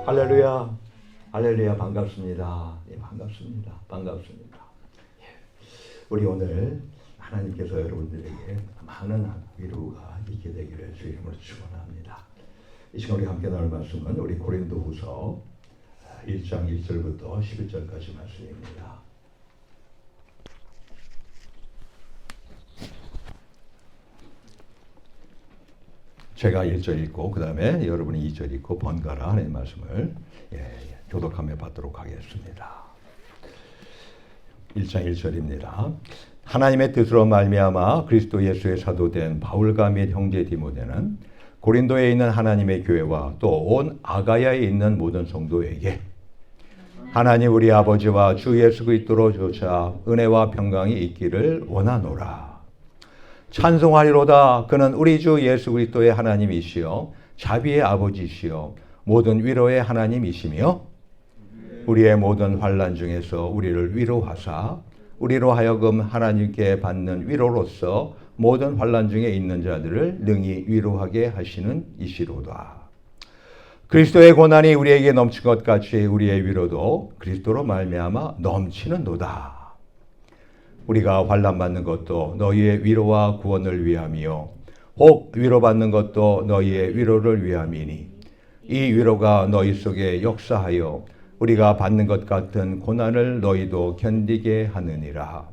할렐루야, 할렐루야, 반갑습니다. 예, 반갑습니다. 반갑습니다. 예, 우리 오늘 하나님께서 여러분들에게 많은 위로가 있게 되기를 주 이름으로 축원합니다. 이 시간 우리 함께 나눌 말씀은 우리 고린도후서 1장 1절부터 11절까지 말씀입니다. 제가 1절 읽고 그 다음에 여러분이 2절 읽고 번갈아 하나님의 말씀을 교독하며 받도록 하겠습니다. 1장 1절입니다. 하나님의 뜻으로 말미암아 그리스도 예수의 사도된 바울과 및 형제 디모데는 고린도에 있는 하나님의 교회와 또 온 아가야에 있는 모든 성도에게 하나님 우리 아버지와 주 예수 그리스도로 조차 은혜와 평강이 있기를 원하노라. 찬송하리로다. 그는 우리 주 예수 그리스도의 하나님이시요 자비의 아버지시요 모든 위로의 하나님이시며 우리의 모든 환난 중에서 우리를 위로하사 우리로 하여금 하나님께 받는 위로로서 모든 환난 중에 있는 자들을 능히 위로하게 하시는 이시로다. 그리스도의 고난이 우리에게 넘친 것 같이 우리의 위로도 그리스도로 말미암아 넘치는도다. 우리가 환난 받는 것도 너희의 위로와 구원을 위함이요 혹 위로받는 것도 너희의 위로를 위함이니 이 위로가 너희 속에 역사하여 우리가 받는 것 같은 고난을 너희도 견디게 하느니라.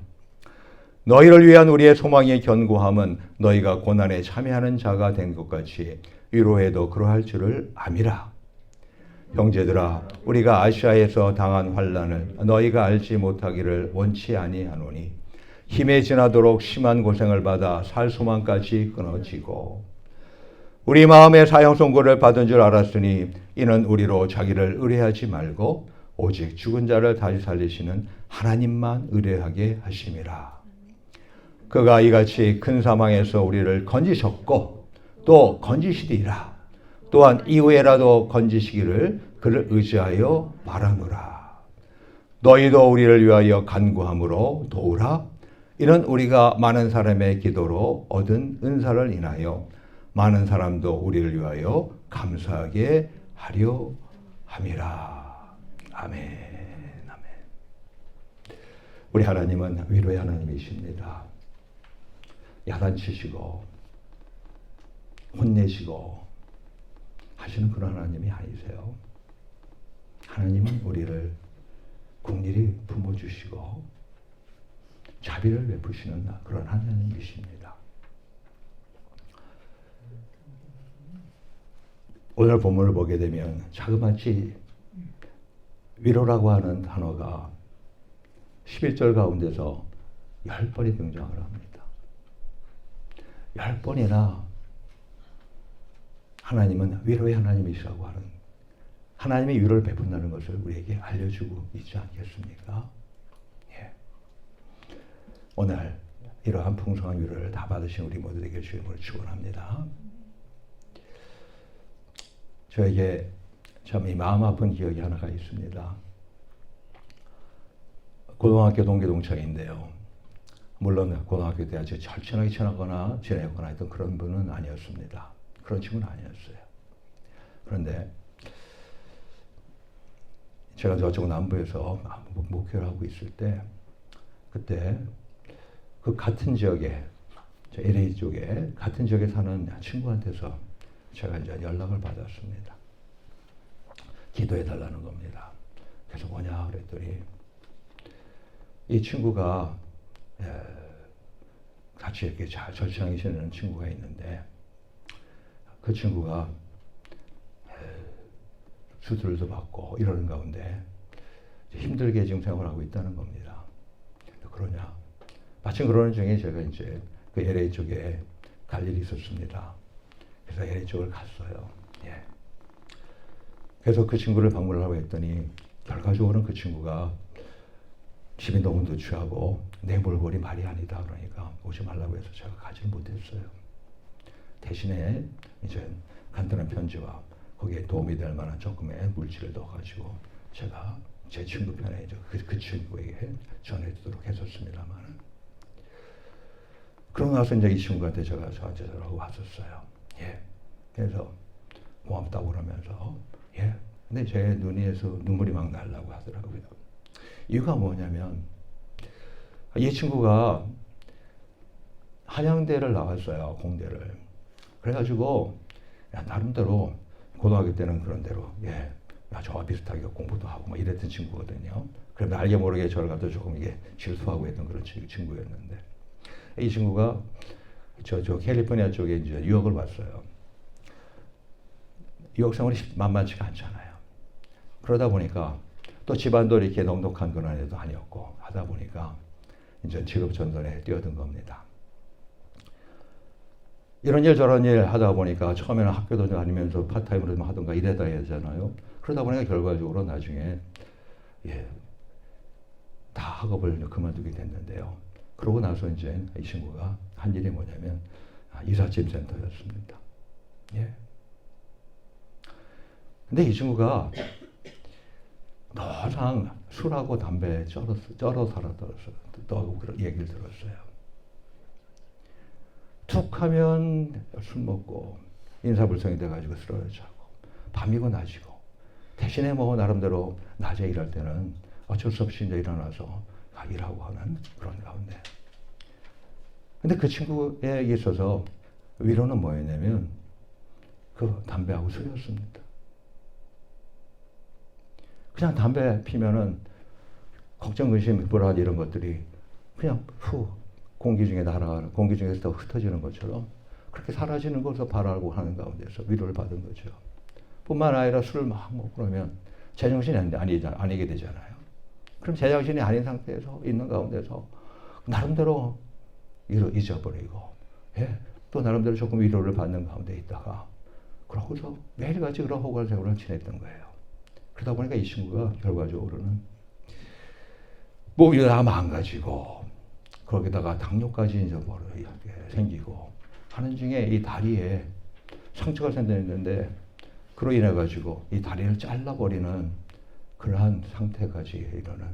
너희를 위한 우리의 소망의 견고함은 너희가 고난에 참여하는 자가 된 것 같이 위로해도 그러할 줄을 암이라. 형제들아, 우리가 아시아에서 당한 환난을 너희가 알지 못하기를 원치 아니하노니 힘에 지나도록 심한 고생을 받아 살 소망까지 끊어지고 우리 마음에 사형 선고를 받은 줄 알았으니 이는 우리로 자기를 의뢰하지 말고 오직 죽은 자를 다시 살리시는 하나님만 의뢰하게 하심이라. 그가 이같이 큰 사망에서 우리를 건지셨고 또 건지시리라. 또한 이후에라도 건지시기를 그를 의지하여 바라노라. 너희도 우리를 위하여 간구함으로 도우라. 이는 우리가 많은 사람의 기도로 얻은 은사를 인하여 많은 사람도 우리를 위하여 감사하게 하려 함이라. 아멘. 아멘. 우리 하나님은 위로의 하나님이십니다. 야단치시고 혼내시고 하시는 그런 하나님이 아니세요. 하나님은 우리를 긍휼히 품어주시고 자비를 베푸시는 그런 하나님이십니다. 오늘 본문을 보게 되면 자그마치 위로라고 하는 단어가 11절 가운데서 10번이 등장을 합니다. 10번이나 하나님은 위로의 하나님이시라고 하는 하나님이 위로를 베푼다는 것을 우리에게 알려주고 있지 않겠습니까? 예. 오늘 이러한 풍성한 위로를 다 받으신 우리 모두에게 주님을 축원합니다. 저에게 참 이 마음 아픈 기억이 하나가 있습니다. 고등학교 동기 동창인데요. 물론 고등학교 때 아주 절친하게 친하거나 지내거나 했던 그런 분은 아니었습니다. 그런 친구는 아니었어요. 그런데 제가 저쪽 남부에서 목회를 하고 있을 때 그때 그 같은 지역에 저 LA 쪽에 같은 지역에 사는 친구한테서 제가 이제 연락을 받았습니다. 기도해 달라는 겁니다. 그래서 뭐냐 그랬더니 이 친구가 같이 이렇게 잘 절친하게 지내는 친구가 있는데 그 친구가 수술도 받고 이러는 가운데 힘들게 지금 생활하고 있다는 겁니다. 그러냐? 마침 그러는 중에 제가 이제 그 LA 쪽에 갈 일이 있었습니다. 그래서 LA 쪽을 갔어요. 예. 그래서 그 친구를 방문을 하고 했더니 결과적으로는 그 친구가 집이 너무 누추하고 내 몰골이 말이 아니다 그러니까 오지 말라고 해서 제가 가지를 못했어요. 대신에 이제 간단한 편지와 거기에 도움이 될 만한 조금의 물질을 넣어가지고 제가 제 친구 편에 이제 그 친구에게 전해주도록 했었습니다만 그러고 나서 이제 이 친구한테 제가 저한테 전화하고 왔었어요. 예. 그래서 고맙다고 그러면서 예. 근데 제 눈에서 눈물이 막 나려고 하더라고요. 이유가 뭐냐면 이 친구가 한양대를 나왔어요. 공대를. 그래가지고 나름대로 고등학교 때는 그런 대로 저와 비슷하게 공부도 하고 뭐 이랬던 친구거든요. 그런데 알게 모르게 저를 갖다 조금 이게 질투하고 했던 그런 친구였는데 이 친구가 저 캘리포니아 쪽에 이제 유학을 왔어요. 유학 생활이 만만치가 않잖아요. 그러다 보니까 또 집안도 이렇게 넉넉한 그런 애도 아니었고 하다 보니까 이제 직업 전선에 뛰어든 겁니다. 이런 일 저런 일 하다 보니까 처음에는 학교도 다니면서 파트타임으로 좀 하던가 이래다 해야 되잖아요. 그러다 보니까 결과적으로 나중에 다 학업을 그만두게 됐는데요. 그러고 나서 이제 이 친구가 한 일이 뭐냐면 이삿짐 센터였습니다. 근데 이 친구가 항상 술하고 담배 쩔어 살았다고 그런 얘기를 들었어요. 툭 하면 술 먹고 인사불성이 돼가지고 쓰러져고 밤이고 낮이고 대신에 뭐 나름대로 낮에 일할 때는 어쩔 수 없이 이제 일어나서 일하고 하는 그런 가운데. 근데 그 친구에 있어서 위로는 뭐였냐면 그 담배하고 술이었습니다. 그냥 담배 피면은 걱정, 근심, 불안 이런 것들이 그냥 공기 중에서 흩어지는 것처럼 그렇게 사라지는 것을 바라고 하는 가운데서 위로를 받은 거죠. 뿐만 아니라 술을 막 먹고 그러면 제정신이 아니게 되잖아요. 그럼 제정신이 아닌 상태에서 있는 가운데서 나름대로 잊어버리고 또 나름대로 조금 위로를 받는 가운데 있다가 그러고서 매일같이 그런 호갈 생활을 지냈던 거예요. 그러다 보니까 이 친구가 결과적으로는 몸이 다 망가지고 거기다가 당뇨까지 이제 생기고 하는 중에 이 다리에 상처가 생겼는데 그로 인해 가지고 이 다리를 잘라버리는 그러한 상태까지 이르는.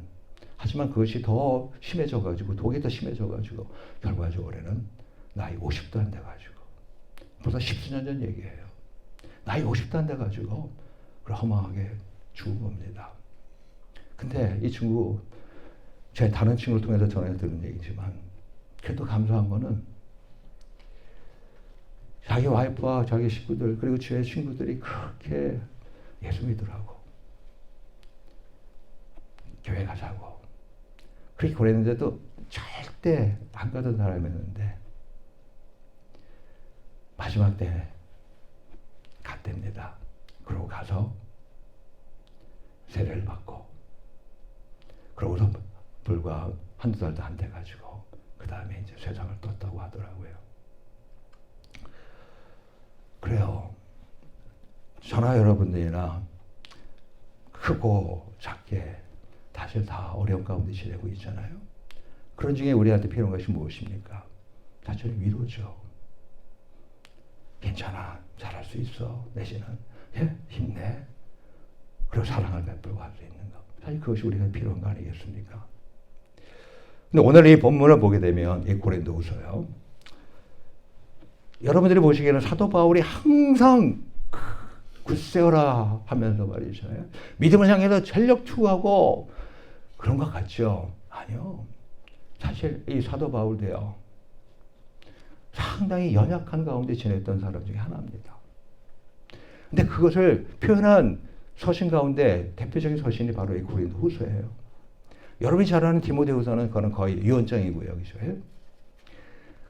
하지만 그것이 더 심해져 가지고 독이 더 심해져 가지고 결과적으로는 나이 50도 안 돼 가지고 벌써 10수년 전 얘기예요. 나이 50도 안 돼 가지고 허망하게 죽은 겁니다. 근데 이 친구 제 다른 친구를 통해서 전해 들은 얘기지만 그래도 감사한 거는 자기 와이프와 자기 식구들 그리고 제 친구들이 그렇게 예수 믿으라고 교회 가자고 그렇게 그랬는데도 절대 안 가던 사람이었는데 마지막 때 갔답니다. 그러고 가서 세례를 받고 그러고서 불과 한두 달도 안 돼가지고 그 다음에 이제 세상을 떴다고 하더라고요. 그래요. 저나 여러분들이나 크고 작게 사실 다 어려운 가운데 지내고 있잖아요. 그런 중에 우리한테 필요한 것이 무엇입니까? 사실 위로죠. 괜찮아. 잘할 수 있어. 내지는 힘내. 그리고 사랑을 베풀고 할 수 있는 것. 사실 그것이 우리가 필요한 거 아니겠습니까? 근데 오늘 이 본문을 보게 되면 이 고린도후서요. 여러분들이 보시기에는 사도 바울이 항상 굳세어라 하면서 말이죠. 믿음을 향해서 전력 투구하고 그런 것 같죠? 아니요. 사실 이 사도 바울도요. 상당히 연약한 가운데 지냈던 사람 중에 하나입니다. 근데 그것을 표현한 서신 가운데 대표적인 서신이 바로 이 고린도후서예요. 여러분이 잘 아는 디모데후서는 그거는 거의 유언장이고요. 그죠?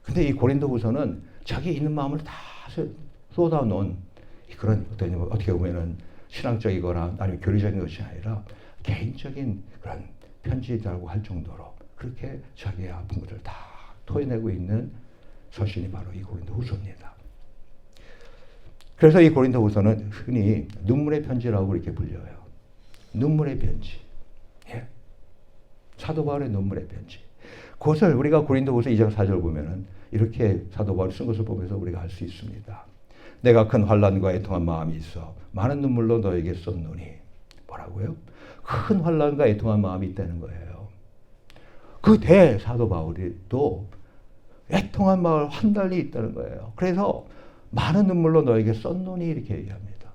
근데 이 고린도후서는 자기 있는 마음을 다 쏟아놓은 그런 어떻게 보면은 신앙적이거나 아니면 교리적인 것이 아니라 개인적인 그런 편지라고 할 정도로 그렇게 자기의 아픈 것을 다 토해내고 있는 서신이 바로 이 고린도후서입니다. 그래서 이 고린도후서는 흔히 눈물의 편지라고 이렇게 불려요. 눈물의 편지. 사도 바울의 눈물의 편지. 그것을 우리가 고린도후서 2장 4절 보면은 이렇게 사도 바울이 쓴 것을 보면서 우리가 알 수 있습니다. 내가 큰 환난과 애통한 마음이 있어 많은 눈물로 너에게 썼노니. 뭐라고요? 큰 환난과 애통한 마음이 있다는 거예요. 그 대사도 바울이 또 애통한 마음, 환난이 있다는 거예요. 그래서 많은 눈물로 너에게 썼노니 이렇게 얘기합니다.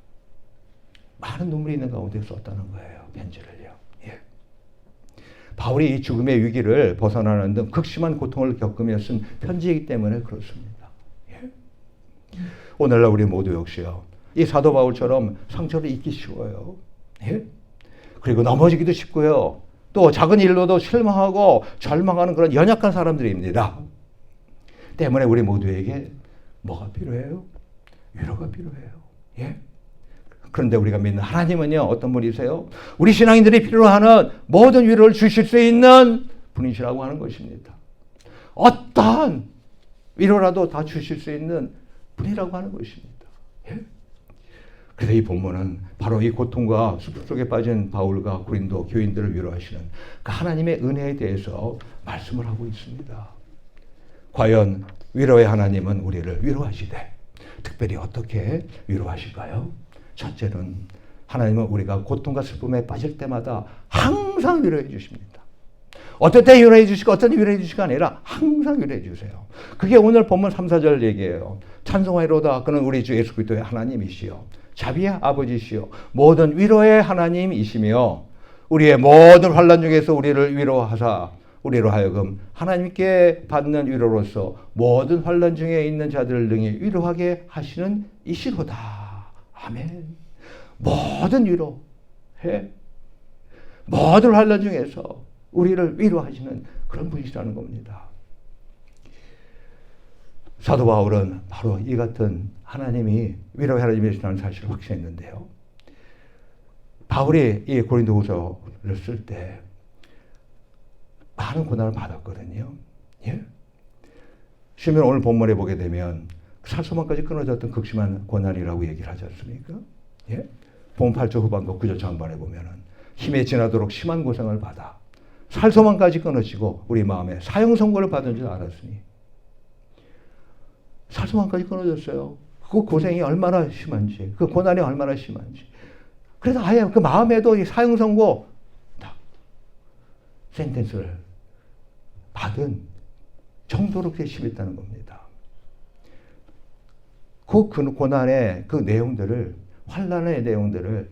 많은 눈물이 있는 가운데 썼다는 거예요. 편지를요. 예. 바울이 이 죽음의 위기를 벗어나는 등 극심한 고통을 겪으며 쓴 편지이기 때문에 그렇습니다. 예. 오늘날 우리 모두 역시요. 이 사도 바울처럼 상처를 입기 쉬워요. 예? 그리고 넘어지기도 쉽고요. 또 작은 일로도 실망하고 절망하는 그런 연약한 사람들입니다. 때문에 우리 모두에게 뭐가 필요해요? 위로가 필요해요. 예? 그런데 우리가 믿는 하나님은요, 어떤 분이세요? 우리 신앙인들이 필요하는 모든 위로를 주실 수 있는 분이시라고 하는 것입니다. 어떠한 위로라도 다 주실 수 있는 분이라고 하는 것입니다. 예? 그래서 이 본문은 바로 이 고통과 슬픔 속에 빠진 바울과 고린도 교인들을 위로하시는 그 하나님의 은혜에 대해서 말씀을 하고 있습니다. 과연 위로의 하나님은 우리를 위로하시되 특별히 어떻게 위로하실까요? 첫째는 하나님은 우리가 고통과 슬픔에 빠질 때마다 항상 위로해 주십니다. 어떨 때 위로해 주시고 어떤 때 위로해 주시가 아니라 항상 위로해 주세요. 그게 오늘 본문 3, 4절 얘기예요. 찬송하리로다. 그는 우리 주 예수 그리스도의 하나님이시요 자비의 아버지시요 모든 위로의 하나님이시며 우리의 모든 환난 중에서 우리를 위로하사 우리로 하여금 하나님께 받는 위로로서 모든 환난 중에 있는 자들을 능히 위로하게 하시는 이시로다. 아멘. 모든 위로해 모든 환난 중에서 우리를 위로하시는 그런 분이시라는 겁니다. 사도 바울은 바로 이 같은 하나님이 위로의 하나님이시라는 사실을 확신했는데요. 바울이 이 고린도후서를 쓸 때 많은 고난을 받았거든요. 예? 시면 오늘 본문에 보게 되면 살소망까지 끊어졌던 극심한 고난이라고 얘기를 하지 않습니까? 예? 본문 8절 후반과 9절 전반에 보면은 힘에 지나도록 심한 고생을 받아 살소망까지 끊어지고 우리 마음에 사형 선고를 받은 줄 알았으니 살소망까지 끊어졌어요. 그 고생이 얼마나 심한지, 그 고난이 얼마나 심한지. 그래서 아예 그 마음에도 이 사형 선고 딱 센텐스를 받은 정도로 그렇게 심했다는 겁니다. 그 고난의 그 내용들을, 환난의 내용들을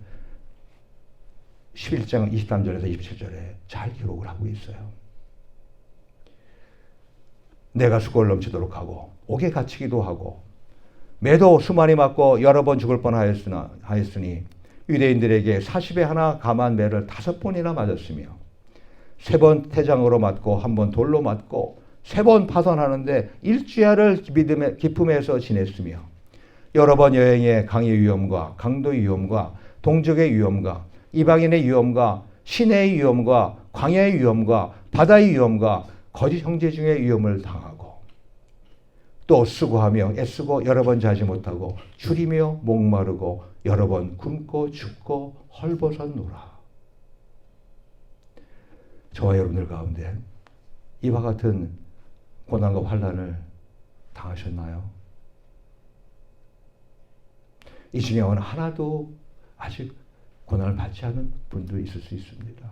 11장 23절에서 27절에 잘 기록을 하고 있어요. 내가 수고를 넘치도록 하고 옥에 갇히기도 하고 매도 수많이 맞고 여러 번 죽을 뻔하였으니 유대인들에게 40에 하나 감한 매를 5번이나 맞았으며 3번 태장으로 맞고 1번 돌로 맞고 3번 파선하는데 일주야를 기품에서 지냈으며 여러 번 여행에 강의 위험과 강도의 위험과 동족의 위험과 이방인의 위험과 시내의 위험과 광야의 위험과 바다의 위험과 거짓 형제 중의 위험을 당하고 또 수고하며 애쓰고 여러 번 자지 못하고 줄이며 목마르고 여러 번 굶고 죽고 헐벗었노라. 저와 여러분들 가운데 이와 같은 고난과 환난을 당하셨나요? 이 중에 어느 하나도 아직 고난을 받지 않은 분도 있을 수 있습니다.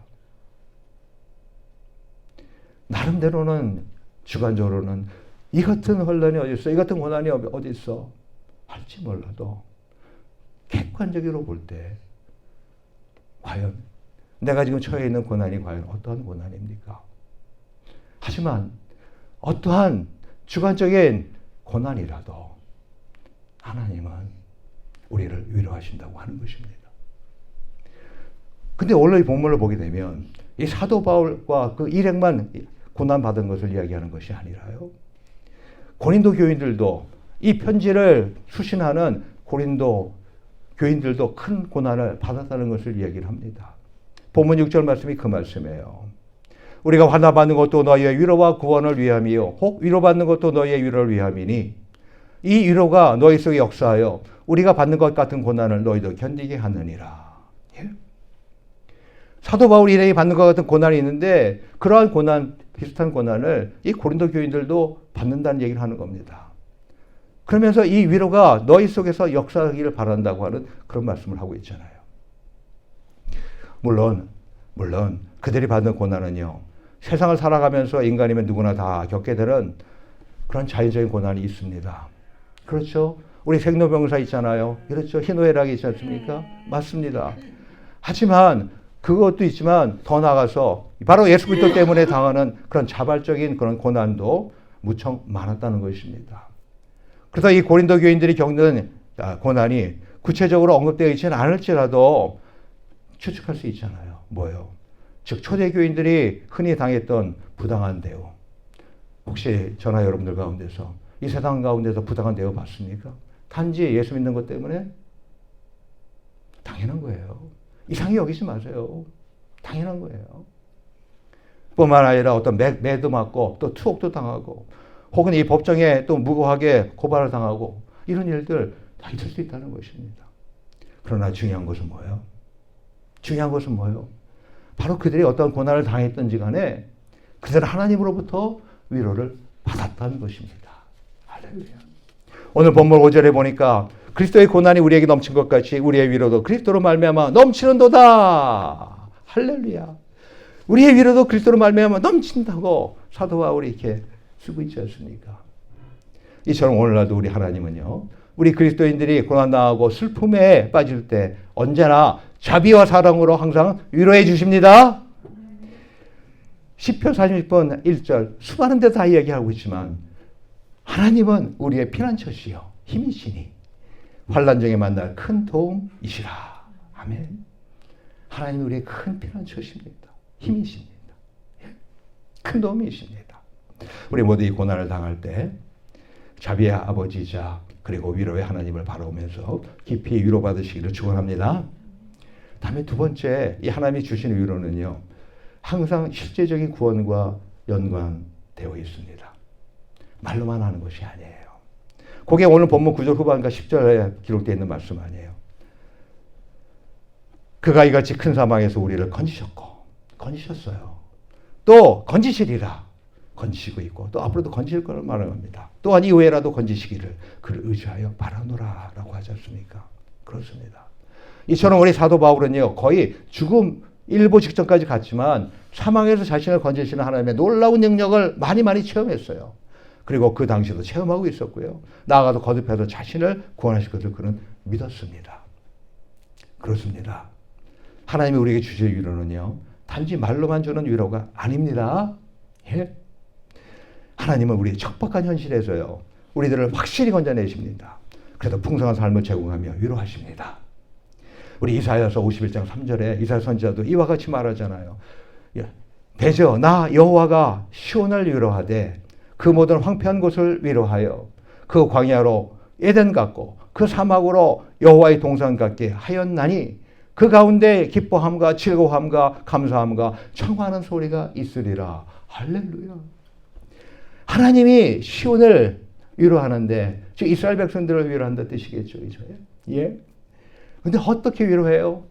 나름대로는 주관적으로는 이 같은 혼란이 어디 있어? 이 같은 고난이 어디 있어? 할지 몰라도 객관적으로 볼 때 과연 내가 지금 처해 있는 고난이 과연 어떠한 고난입니까? 하지만 어떠한 주관적인 고난이라도 하나님은 우리를 위로하신다고 하는 것입니다. 근데 오늘 이 본문을 보게 되면 이 사도 바울과 그 일행만 고난받은 것을 이야기하는 것이 아니라요. 고린도 교인들도 이 편지를 수신하는 고린도 교인들도 큰 고난을 받았다는 것을 이야기를 합니다. 본문 6절 말씀이 그 말씀이에요. 우리가 환난받는 것도 너희의 위로와 구원을 위함이요 혹 위로받는 것도 너희의 위로를 위함이니 이 위로가 너희 속에 역사하여 우리가 받는 것 같은 고난을 너희도 견디게 하느니라. 예? 사도 바울 일행이 받는 것 같은 고난이 있는데 그러한 고난, 비슷한 고난을 이 고린도 교인들도 받는다는 얘기를 하는 겁니다. 그러면서 이 위로가 너희 속에서 역사하기를 바란다고 하는 그런 말씀을 하고 있잖아요. 물론 그들이 받는 고난은요. 세상을 살아가면서 인간이면 누구나 다 겪게 되는 그런 자연적인 고난이 있습니다. 그렇죠? 우리 생로병사 있잖아요. 그렇죠? 희노애락이 있지 않습니까? 맞습니다. 하지만 그것도 있지만 더 나아가서 바로 예수 그리스도 때문에 당하는 그런 자발적인 그런 고난도 무척 많았다는 것입니다. 그래서 이 고린도 교인들이 겪는 고난이 구체적으로 언급되어 있지는 않을지라도 추측할 수 있잖아요. 뭐예요? 즉 초대교인들이 흔히 당했던 부당한 대우. 혹시 저나 여러분들 가운데서 이 세상 가운데서 부당한 대우 받습니까? 단지 예수 믿는 것 때문에? 당연한 거예요. 이상히 여기지 마세요. 당연한 거예요. 뿐만 아니라 어떤 매도 맞고 또 투옥도 당하고 혹은 이 법정에 또 무고하게 고발을 당하고 이런 일들 다 있을 수 있다는 것입니다. 그러나 중요한 것은 뭐예요? 중요한 것은 뭐예요? 바로 그들이 어떤 고난을 당했든지 간에 그들은 하나님으로부터 위로를 받았다는 것입니다. 할렐루야. 오늘 본문 5절에 보니까 그리스도의 고난이 우리에게 넘친 것 같이 우리의 위로도 그리스도로 말미암아 넘치는도다. 할렐루야. 우리의 위로도 그리스도로 말미암아 넘친다고 사도 바울이 이렇게 쓰고 있지 않습니까? 이처럼 오늘날도 우리 하나님은요. 우리 그리스도인들이 고난당하고 슬픔에 빠질 때 언제나 자비와 사랑으로 항상 위로해 주십니다. 시편 46편 1절 수많은 데 다 이야기하고 있지만 하나님은 우리의 피난처시요 힘이시니 환난 중에 만날 큰 도움이시라. 아멘. 하나님은 우리의 큰 피난처십니다. 힘이십니다. 큰 도움이십니다. 우리 모두 이 고난을 당할 때 자비의 아버지이자 그리고 위로의 하나님을 바라보면서 깊이 위로받으시기를 축원합니다. 다음에 두 번째 이 하나님이 주시는 위로는요. 항상 실제적인 구원과 연관되어 있습니다. 말로만 하는 것이 아니에요. 그게 오늘 본문 9절 후반과 10절에 기록되어 있는 말씀 아니에요. 그가 이같이 큰 사망에서 우리를 건지셨어요. 또 건지시리라. 건지시고 있고 또 앞으로도 건지실 것을 말합니다. 또한 이후에라도 건지시기를 그를 의지하여 바라노라 라고 하지 않습니까? 그렇습니다. 이처럼 우리 사도 바울은요. 거의 죽음 일보 직전까지 갔지만 사망에서 자신을 건지시는 하나님의 놀라운 능력을 많이 체험했어요. 그리고 그 당시도 체험하고 있었고요. 나아가서 거듭해서 자신을 구원하실 것을 그는 믿었습니다. 그렇습니다. 하나님이 우리에게 주실 위로는요. 단지 말로만 주는 위로가 아닙니다. 예? 하나님은 우리의 척박한 현실에서요. 우리들을 확실히 건져내십니다. 그래서 풍성한 삶을 제공하며 위로하십니다. 우리 이사야서 51장 3절에 이사야 선지자도 이와 같이 말하잖아요. 대저 나 여호와가 시온을 위로하되 그 모든 황폐한 곳을 위로하여 그 광야로 에덴 같고 그 사막으로 여호와의 동산 같게 하였나니 그 가운데 기뻐함과 즐거움과 감사함과 청하는 소리가 있으리라. 할렐루야. 하나님이 시온을 위로하는데 즉 이스라엘 백성들을 위로한다는 뜻이겠죠. 예. 근데 어떻게 위로해요?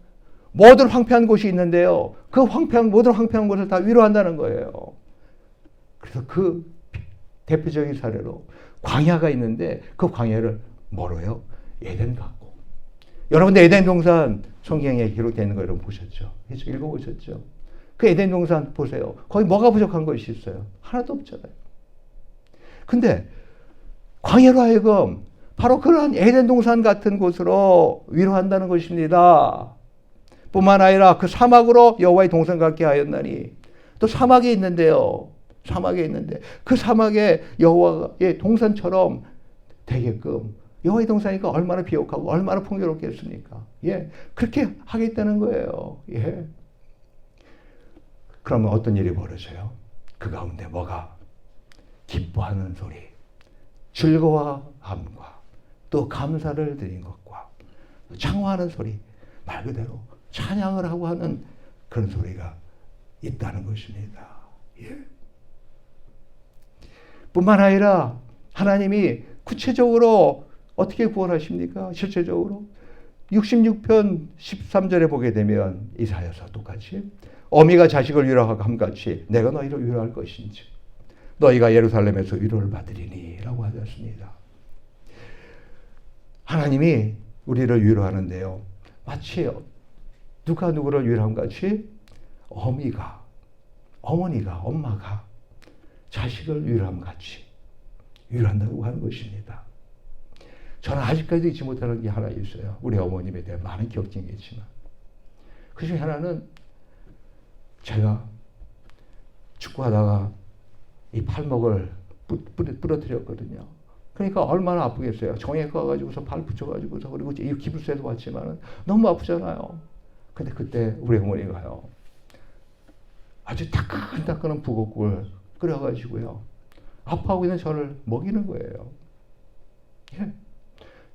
모든 황폐한 곳이 있는데요. 그 모든 황폐한 곳을 다 위로한다는 거예요. 그래서 그 대표적인 사례로 광야가 있는데 그 광야를 뭐로요? 에덴 같고. 여러분들 에덴 동산 성경에 기록되어 있는 거 여러분 보셨죠? 그렇죠? 읽어보셨죠? 그 에덴 동산 보세요. 거기 뭐가 부족한 것이 있어요? 하나도 없잖아요. 근데 광야로 하여금 바로 그러한 에덴 동산 같은 곳으로 위로한다는 것입니다. 뿐만 아니라 그 사막으로 여호와의 동산 같게 하였나니 또 사막에 있는데요. 사막에 있는데 그 사막에 여호와의 동산처럼 되게끔 여호와의 동산이니까 얼마나 비옥하고 얼마나 풍요롭겠습니까? 예, 그렇게 하겠다는 거예요. 예. 그러면 어떤 일이 벌어져요? 그 가운데 뭐가? 기뻐하는 소리, 즐거워함과 또 감사를 드린 것과 창화하는 소리, 말 그대로 찬양을 하고 하는 그런 소리가 있다는 것입니다. 예. 뿐만 아니라 하나님이 구체적으로 어떻게 구원하십니까? 실제적으로 66편 13절에 보게 되면 이사야서 똑같이 어미가 자식을 위로하고 함같이 내가 너희를 위로할 것인지 너희가 예루살렘에서 위로를 받으리니 라고 하지 않습니다. 하나님이 우리를 위로하는데요. 마치 누가 누구를 위로함 같이 어머니가 엄마가 자식을 위로함 같이 위로한다고 하는 것입니다. 저는 아직까지도 잊지 못하는 게 하나 있어요. 우리 어머님에 대한 많은 기억증이 있지만. 그 중에 하나는 제가 축구하다가 이 팔목을 부러뜨렸거든요. 그러니까 얼마나 아프겠어요. 정형외과 가가지고서 발 붙여가지고서 그리고 이 기부세도 왔지만 너무 아프잖아요. 근데 그때 우리 어머니가요. 아주 따끈따끈한 북엇국을 끓여가지고요. 아파하고 있는 저를 먹이는 거예요. 예.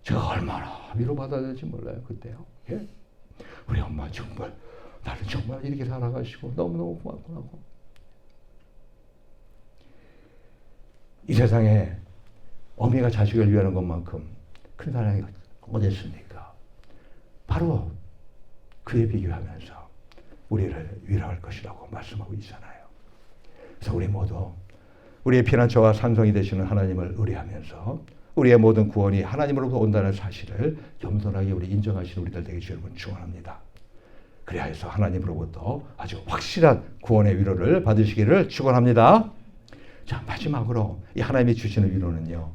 제가 얼마나 위로받아야 될지 몰라요. 그때요. 예. 우리 엄마 정말 나는 정말 이렇게 살아가시고 너무너무 고맙구나. 이 세상에 어미가 자식을 위하는 것만큼 큰 사랑이 어디 있습니까? 바로 그에 비교하면서 우리를 위로할 것이라고 말씀하고 있잖아요. 그래서 우리 모두 우리의 피난처와 산성이 되시는 하나님을 의뢰하면서 우리의 모든 구원이 하나님으로부터 온다는 사실을 겸손하게 우리 인정하시는 우리들 되게 여러분 축원합니다. 그래야 해서 하나님으로부터 아주 확실한 구원의 위로를 받으시기를 축원합니다. 자, 마지막으로 이 하나님이 주시는 위로는요.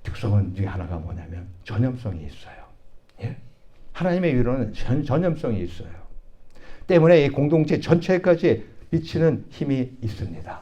특성은 중에 하나가 뭐냐면 전염성이 있어요. 예? 하나님의 위로는 전염성이 있어요. 때문에 이 공동체 전체까지 미치는 힘이 있습니다.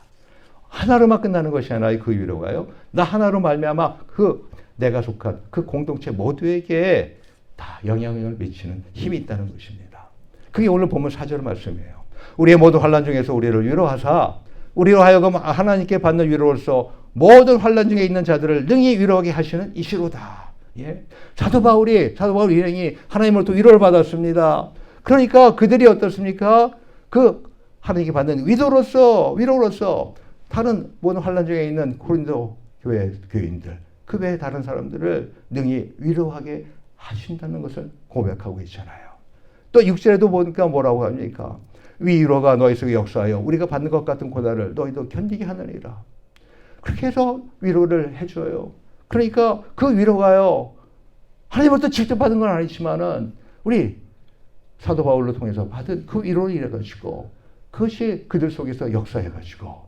하나로만 끝나는 것이 아니라 그 위로가요. 나 하나로 말미암아 그 내가 속한 그 공동체 모두에게 다 영향을 미치는 힘이 있다는 것입니다. 그게 오늘 본문 4절 말씀이에요. 우리의 모든 환난 중에서 우리를 위로하사 우리로 하여금 하나님께 받는 위로로서 모든 환난 중에 있는 자들을 능히 위로하게 하시는 이시로다. 예? 사도 바울 일행이 하나님으로부터 위로를 받았습니다. 그러니까 그들이 어떻습니까? 그 하나님께 받는 위로로서 다른 모든 환난 중에 있는 고린도 교회 교인들, 그 외에 다른 사람들을 능히 위로하게 하신다는 것을 고백하고 있잖아요. 또 6절에도 보니까 뭐라고 합니까? 위로가 너희 속에 역사하여 우리가 받는 것 같은 고난을 너희도 견디게 하느니라. 그렇게 해서 위로를 해줘요. 그러니까 그 위로가요. 하나님으로부터 직접 받은 건 아니지만은 우리 사도 바울로 통해서 받은 그 위로를 이래가지고 그것이 그들 속에서 역사해가지고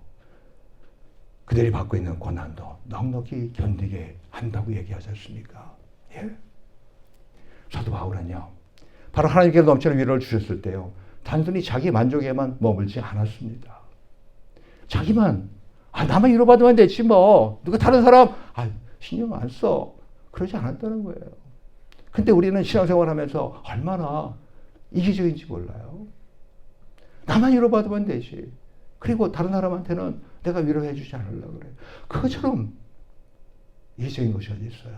그들이 받고 있는 고난도 넉넉히 견디게 한다고 얘기하지 않습니까? 예? 사도 바울은요. 바로 하나님께서 넘치는 위로를 주셨을 때요. 단순히 자기 만족에만 머물지 않았습니다. 자기만 나만 위로받으면 되지 뭐. 누가 다른 사람 신경 안 써. 그러지 않았다는 거예요. 근데 우리는 신앙생활하면서 얼마나 이기적인지 몰라요. 나만 위로받으면 되지. 그리고 다른 사람한테는 내가 위로해 주지 않으려고 그래요. 그것처럼 이기적인 것이 어디 있어요.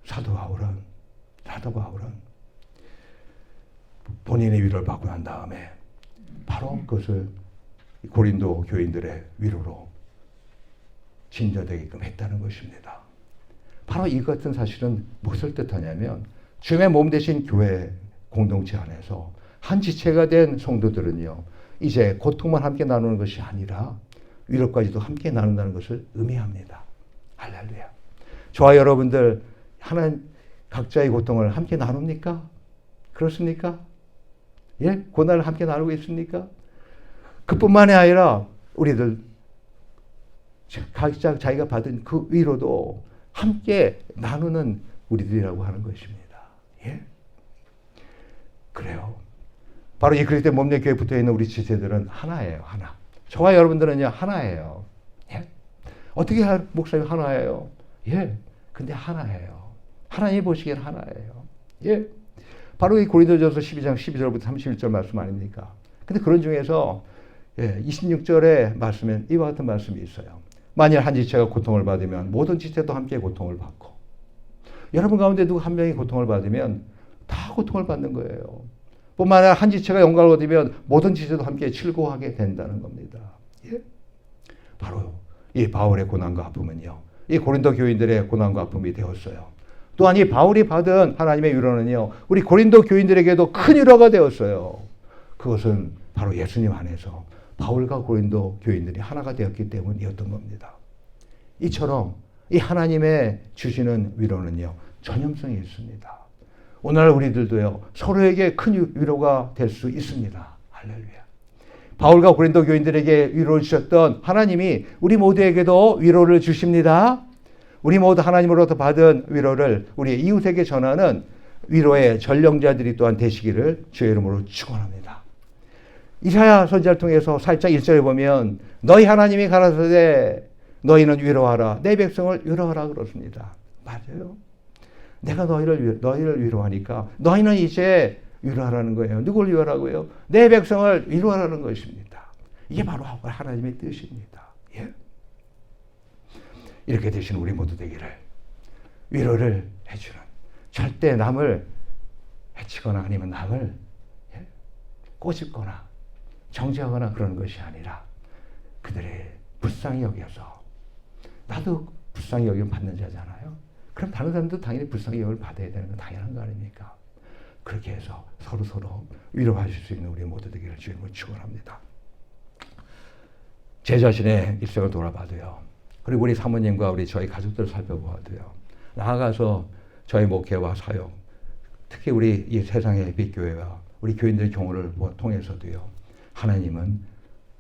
사도 바울은 본인의 위로를 받고 난 다음에 바로 그것을 고린도 교인들의 위로로 진전되게끔 했다는 것입니다. 바로 이 같은 사실은 무엇을 뜻하냐면 주님의 몸 대신 교회 공동체 안에서 한 지체가 된 성도들은요. 이제 고통만 함께 나누는 것이 아니라 위로까지도 함께 나눈다는 것을 의미합니다. 할렐루야. 저와 여러분들 하나님 각자의 고통을 함께 나눕니까? 그렇습니까? 예? 고난을 함께 나누고 있습니까? 그뿐만이 아니라 우리들 각자 자기가 받은 그 위로도 함께 나누는 우리들이라고 하는 것입니다. 예? 그래요. 바로 이 그리스도의 몸의 교회에 붙어있는 우리 지체들은 하나예요. 하나. 저와 여러분들은요. 하나예요. 예? 어떻게 목사님 하나예요? 예. 근데 하나예요. 하나님 보시기엔 하나예요. 예. 바로 이 고린도전서 12장 12절부터 31절 말씀 아닙니까? 근데 그런 중에서 26절의 말씀엔 이와 같은 말씀이 있어요. 만일 한 지체가 고통을 받으면 모든 지체도 함께 고통을 받고 여러분 가운데 누구 한 명이 고통을 받으면 다 고통을 받는 거예요. 뿐만 아니라 한 지체가 영광을 얻으면 모든 지체도 함께 즐거워하게 된다는 겁니다. 예? 바로 이 바울의 고난과 아픔은요. 이 고린도 교인들의 고난과 아픔이 되었어요. 또한 이 바울이 받은 하나님의 위로는요. 우리 고린도 교인들에게도 큰 위로가 되었어요. 그것은 바로 예수님 안에서 바울과 고린도 교인들이 하나가 되었기 때문이었던 겁니다. 이처럼 이 하나님의 주시는 위로는요. 전염성이 있습니다. 오늘 우리들도요. 서로에게 큰 위로가 될 수 있습니다. 할렐루야. 바울과 고린도 교인들에게 위로를 주셨던 하나님이 우리 모두에게도 위로를 주십니다. 우리 모두 하나님으로부터 받은 위로를 우리 이웃에게 전하는 위로의 전령자들이 또한 되시기를 주의 이름으로 축원합니다. 이사야 선지자를 통해서 4장 1절에 보면 너희 하나님이 가라사대 너희는 위로하라 내 백성을 위로하라 그렇습니다. 맞아요. 내가 너희를 위로하니까 너희는 이제 위로하라는 거예요. 누굴 위로하라고요? 내 백성을 위로하라는 것입니다. 이게 바로 하나님의 뜻입니다. 예? 이렇게 되신 우리 모두 되기를 위로를 해주는, 절대 남을 해치거나 아니면 남을 꼬집거나 정죄하거나 그런 것이 아니라 그들의 불쌍히 여겨서, 나도 불쌍히 여김 받는 자잖아요. 그럼 다른 사람도 당연히 불쌍히 여김을 받아야 되는 건 당연한 거 아닙니까? 그렇게 해서 서로 위로하실 수 있는 우리 모두 되기를 주님을 축원합니다. 제 자신의 일생을 돌아봐도요, 그리고 우리 사모님과 우리 저희 가족들을 살펴보아도요, 나아가서 저희 목회와 사역, 특히 우리 이 세상의 빛교회와 우리 교인들의 경우를 통해서도요, 하나님은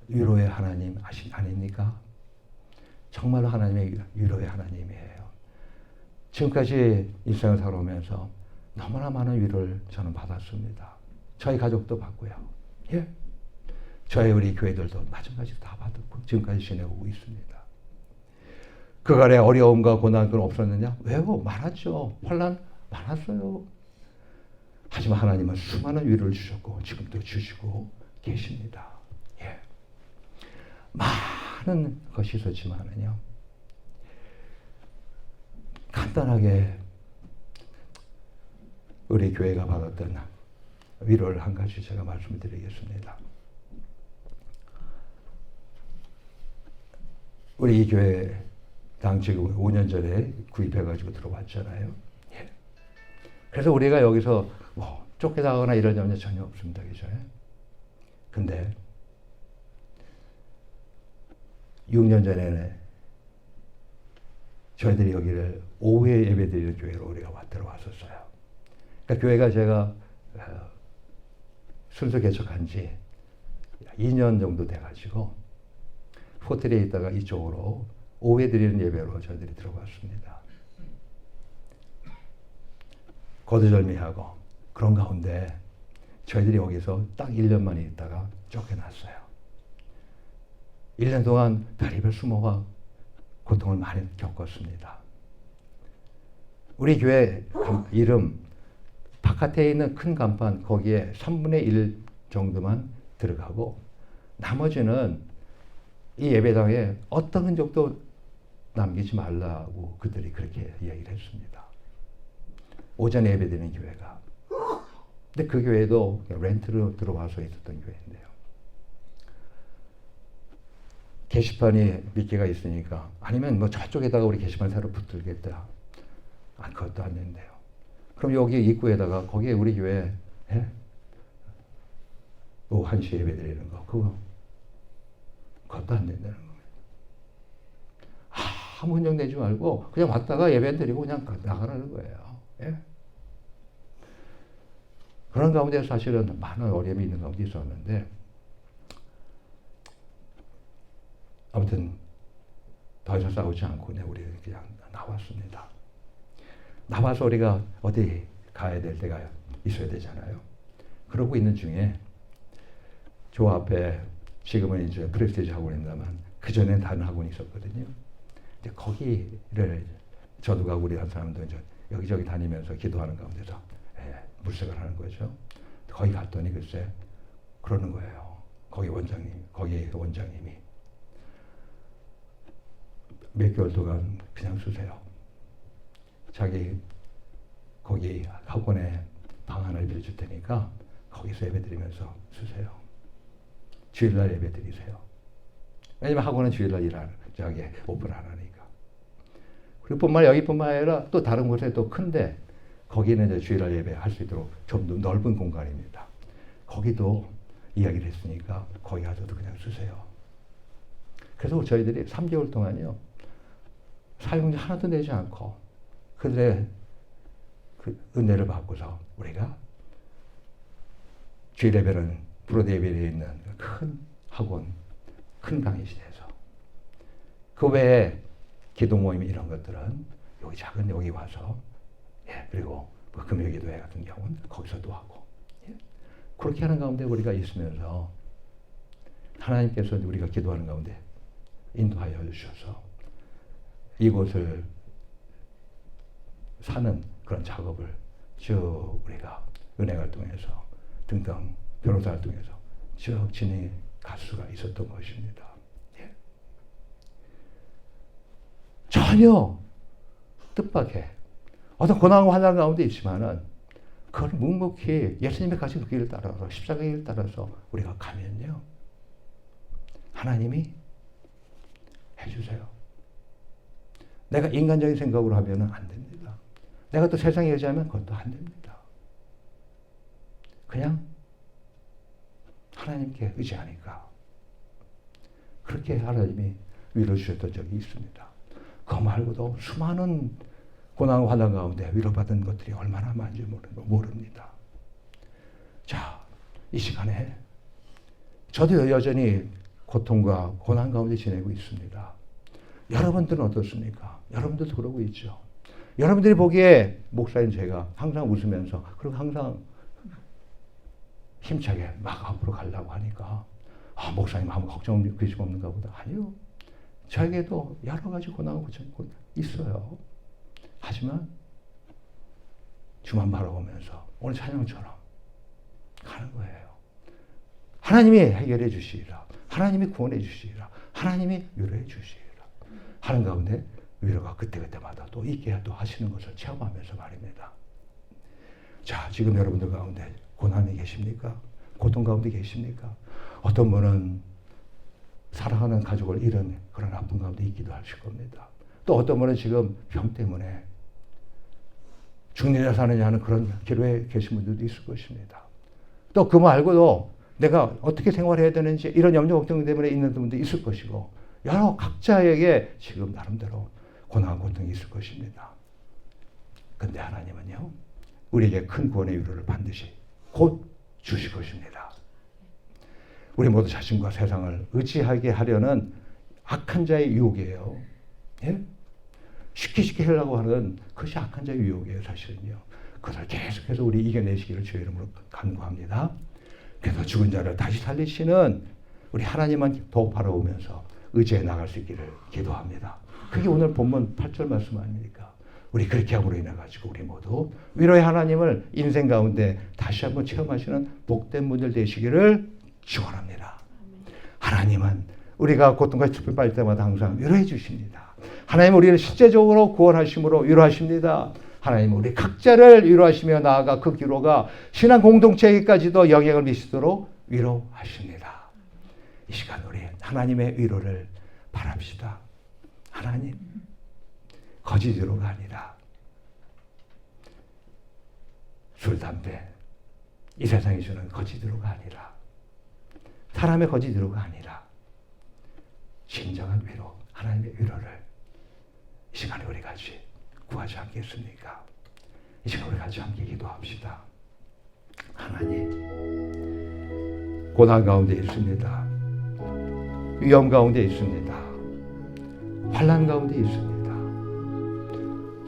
위로의 하나님 아닙니까? 정말로 하나님의 위로의 하나님이에요. 지금까지 일생을 살아오면서 너무나 많은 위로를 저는 받았습니다. 저희 가족도 받고요. 예? 저희 우리 교회들도 마찬가지로 다 받았고 지금까지 지내오고 있습니다. 그간의 어려움과 고난은 없었느냐? 왜요? 많았죠. 환난 많았어요. 하지만 하나님은 수많은 위로를 주셨고 지금도 주시고 계십니다. 예. 많은 것이 있었지만은요, 간단하게 우리 교회가 받았던 위로를 한 가지 제가 말씀을 드리겠습니다. 우리 이 교회당 지금 5년 전에 구입해가지고 들어왔잖아요. 예. 그래서 우리가 여기서 뭐 쫓겨나거나 이런 점은 전혀 없습니다. 그죠? 근데 6년 전에는 저희들이 여기를 오후에 예배드리는 교회로 우리가 들어왔었어요. 그러니까 교회가 제가 순서 개척한 지 2년 정도 돼가지고 호텔에 있다가 이쪽으로 오후에 드리는 예배로 저희들이 들어갔습니다. 거두절미하고 그런 가운데 저희들이 여기서 딱 1년만 있다가 쫓겨났어요. 1년 동안 별의별 수모가 고통을 많이 겪었습니다. 우리 교회 이름 바깥에 있는 큰 간판 거기에 3분의 1 정도만 들어가고 나머지는 이 예배당에 어떤 흔적도 남기지 말라고 그들이 그렇게 이야기를 했습니다. 오전에 예배드리는 교회가. 근데 그 교회도 렌트로 들어와서 있었던 교회인데요. 게시판이 몇 개가 있으니까 아니면 뭐 저쪽에다가 우리 게시판 새로 붙들겠다. 그것도 안 된대요. 그럼 여기 입구에다가 거기에 우리 교회 오후 1시 예배 드리는 거 그것도 안 된다는 거예요. 아무 흔적 내지 말고 그냥 왔다가 예배 드리고 그냥 나가라는 거예요. 예? 그런 가운데 사실은 많은 어려움이 있는 가운데 있었는데 아무튼 더 이상 싸우지 않고 우리 그냥 나왔습니다. 나와서 우리가 어디 가야 될 때가 있어야 되잖아요. 그러고 있는 중에 저 앞에 지금은 이제 프레스티지 학원입니다만 그 전엔 다른 학원이 있었거든요. 근데 거기를 저도 가고 우리 한 사람도 이제 여기저기 다니면서 기도하는 가운데서 물색을 하는 거죠. 거기 갔더니 글쎄 그러는 거예요. 거기 원장님이 몇 개월 동안 그냥 쓰세요. 자기 거기 학원에 방 하나를 빌려줄 테니까 거기서 예배 드리면서 쓰세요. 주일날 예배 드리세요. 왜냐면 학원은 주일날 오픈 안 하니까. 그리고 여기뿐만 아니라 또 다른 곳에 또 큰데 거기는 이제 주일날 예배 할 수 있도록 좀 더 넓은 공간입니다. 거기도 이야기를 했으니까 거기 가서도 그냥 쓰세요. 그래서 저희들이 3개월 동안요. 사용료 하나도 내지 않고 그들의 그 은혜를 받고서 우리가 주일 예배는 브로드 예배에 있는 큰 학원, 큰 강의실에서 그 외에 기도 모임 이런 것들은 여기 작은 여기 와서 그리고 그 금요기도회 같은 경우는 거기서도 하고 그렇게 하는 가운데 우리가 있으면서 하나님께서 우리가 기도하는 가운데 인도하여 주셔서 이곳을 사는 그런 작업을 쭉 우리가 은행을 통해서 등등 변호사를 통해서 쭉 진행해 갈 수가 있었던 것입니다. 전혀 뜻밖의 어떤 고난과 환난 가운데 있지만은 그걸 묵묵히 예수님의 가신 그 길을 따라서 십자가의 길을 따라서 우리가 가면요 하나님이 해주세요. 내가 인간적인 생각으로 하면 안 됩니다. 내가 또 세상에 의지하면 그것도 안 됩니다. 그냥 하나님께 의지하니까 그렇게 하나님이 위로 주셨던 적이 있습니다. 그거 말고도 수많은 고난과 환난 가운데 위로받은 것들이 얼마나 많은지 모릅니다. 자, 이 시간에 저도 여전히 고통과 고난 가운데 지내고 있습니다. 여러분들은 어떻습니까? 여러분들도 그러고 있죠. 여러분들이 보기에 목사인 제가 항상 웃으면서 그리고 항상 힘차게 막 앞으로 가려고 하니까 목사님 아무 걱정 근심 없는가 보다. 아니요. 저에게도 여러 가지 고난과 고통이 있어요. 하지만 주만 바라보면서 오늘 찬양처럼 가는 거예요. 하나님이 해결해 주시리라. 하나님이 구원해 주시리라. 하나님이 위로해 주시리라. 하는 가운데 위로가 그때그때마다 또 있게 또 하시는 것을 체험하면서 말입니다. 자, 지금 여러분들 가운데 고난이 계십니까? 고통 가운데 계십니까? 어떤 분은 사랑하는 가족을 잃은 그런 아픔 가운데 있기도 하실 겁니다. 또 어떤 분은 지금 병 때문에 죽느냐 사느냐 하는 그런 기로에 계신 분들도 있을 것입니다. 또 그 말고도 내가 어떻게 생활해야 되는지 이런 염려 걱정 때문에 있는 분도 있을 것이고 여러 각자에게 지금 나름대로 고난과 고통이 있을 것입니다. 근데 하나님은요 우리에게 큰 구원의 위로를 반드시 곧 주실 것입니다. 우리 모두 자신과 세상을 의지하게 하려는 악한 자의 유혹이에요. 예? 쉽게 하려고 하는 그것이 악한 자의 유혹이에요. 사실은요. 그것을 계속해서 우리 이겨내시기를 주의 이름으로 간구합니다. 그래서 죽은 자를 다시 살리시는 우리 하나님만 더 바라보면서 의지해 나갈 수 있기를 기도합니다. 그게 오늘 본문 8절 말씀 아닙니까? 우리 그렇게 함으로 인해 가지고 우리 모두 위로의 하나님을 인생 가운데 다시 한번 체험하시는 복된 분들 되시기를 축원합니다. 하나님은 우리가 고통과 슬픔을 받을 때마다 항상 위로해 주십니다. 하나님은 우리를 실제적으로 구원하심으로 위로하십니다. 하나님은 우리 각자를 위로하시며 나아가 그 위로가 신앙 공동체에까지도 영향을 미치도록 위로하십니다. 이 시간 우리 하나님의 위로를 바랍시다. 하나님, 거짓 위로가 아니라 술, 담배, 이 세상이 주는 거짓 위로가 아니라 사람의 거짓 위로가 아니라 진정한 위로, 하나님의 위로를 이 시간에 우리 같이 구하지 않겠습니까? 이 시간 우리 같이 함께 기도합시다. 하나님, 고난 가운데 있습니다. 위험 가운데 있습니다. 환난 가운데 있습니다.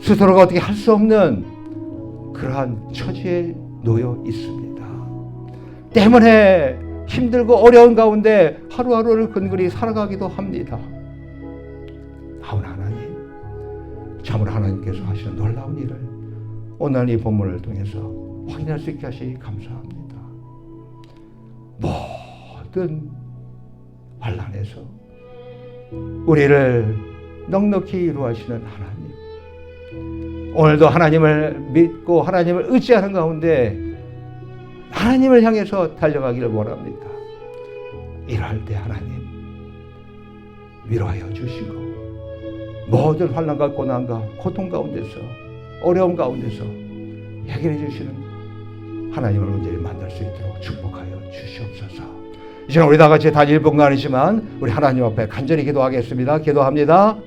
스스로가 어떻게 할 수 없는 그러한 처지에 놓여 있습니다. 때문에 힘들고 어려운 가운데 하루하루를 근근히 살아가기도 합니다. 하오나 하나님, 참으로 하나님께서 하시는 놀라운 일을 오늘 이 본문을 통해서 확인할 수 있게 하시기 감사합니다. 모든 환난에서 우리를 넉넉히 위로하시는 하나님, 오늘도 하나님을 믿고 하나님을 의지하는 가운데 하나님을 향해서 달려가기를 원합니다. 이럴 때 하나님 위로하여 주시고 모든 환난과 고난과 고통 가운데서 어려움 가운데서 해결해 주시는 하나님을 온전히 만날 수 있도록 축복하여 주시옵소서. 이제 우리 다 같이 단 1분간이지만 우리 하나님 앞에 간절히 기도하겠습니다. 기도합니다.